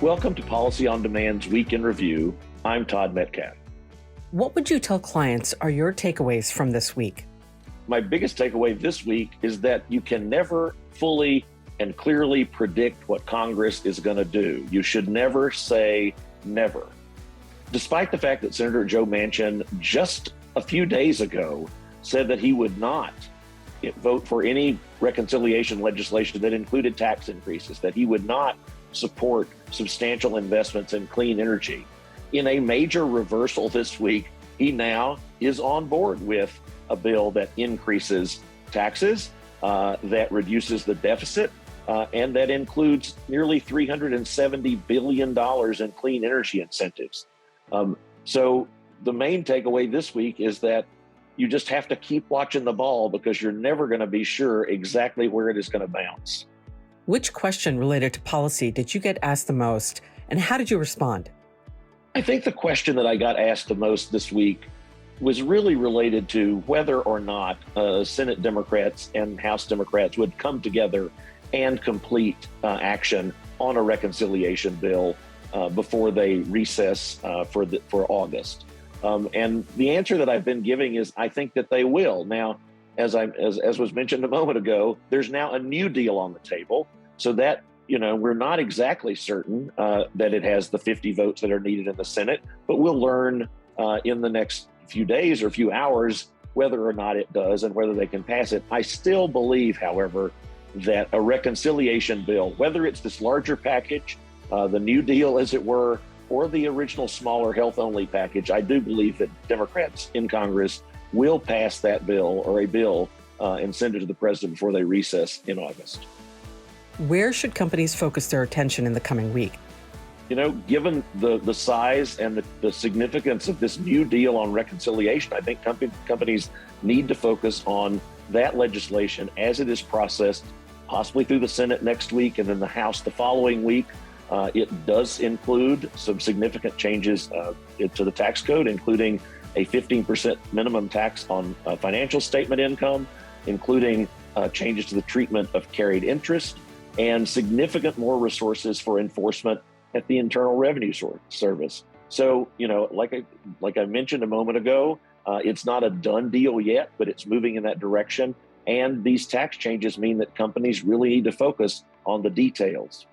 Welcome to Policy on Demand's Week in Review. I'm Todd Metcalf. What would you tell clients are your takeaways from this week? My biggest takeaway this week is that you can never fully and clearly predict what Congress is going to do. You should never say never. Despite the fact that Senator Joe Manchin just a few days ago said that he would not vote for any reconciliation legislation that included tax increases, that he would not support substantial investments in clean energy. In a major reversal this week, he now is on board with a bill that increases taxes, that reduces the deficit, and that includes nearly $370 billion in clean energy incentives. So the main takeaway this week is that you just have to keep watching the ball because you're never going to be sure exactly where it is going to bounce. Which question related to policy did you get asked the most, and how did you respond? I think the question that I got asked the most this week was really related to whether or not Senate Democrats and House Democrats would come together and complete action on a reconciliation bill before they recess for August. And the answer that I've been giving is I think that they will. Now, as was mentioned a moment ago, there's now a new deal on the table, so that we're not exactly certain that it has the 50 votes that are needed in the Senate, but we'll learn in the next few days or few hours whether or not it does and whether they can pass it. I still believe, however, that a reconciliation bill, whether it's this larger package, the New Deal, as it were, or the original smaller health-only package, I do believe that Democrats in Congress will pass that bill or a bill and send it to the president before they recess in August. Where should companies focus their attention in the coming week? Given the size and the significance of this new deal on reconciliation, I think companies need to focus on that legislation as it is processed, possibly through the Senate next week and then the House the following week. It does include some significant changes to the tax code, including a 15% minimum tax on financial statement income, including changes to the treatment of carried interest, and significant more resources for enforcement at the Internal Revenue Service. So, like I mentioned a moment ago, it's not a done deal yet, but it's moving in that direction. And these tax changes mean that companies really need to focus on the details.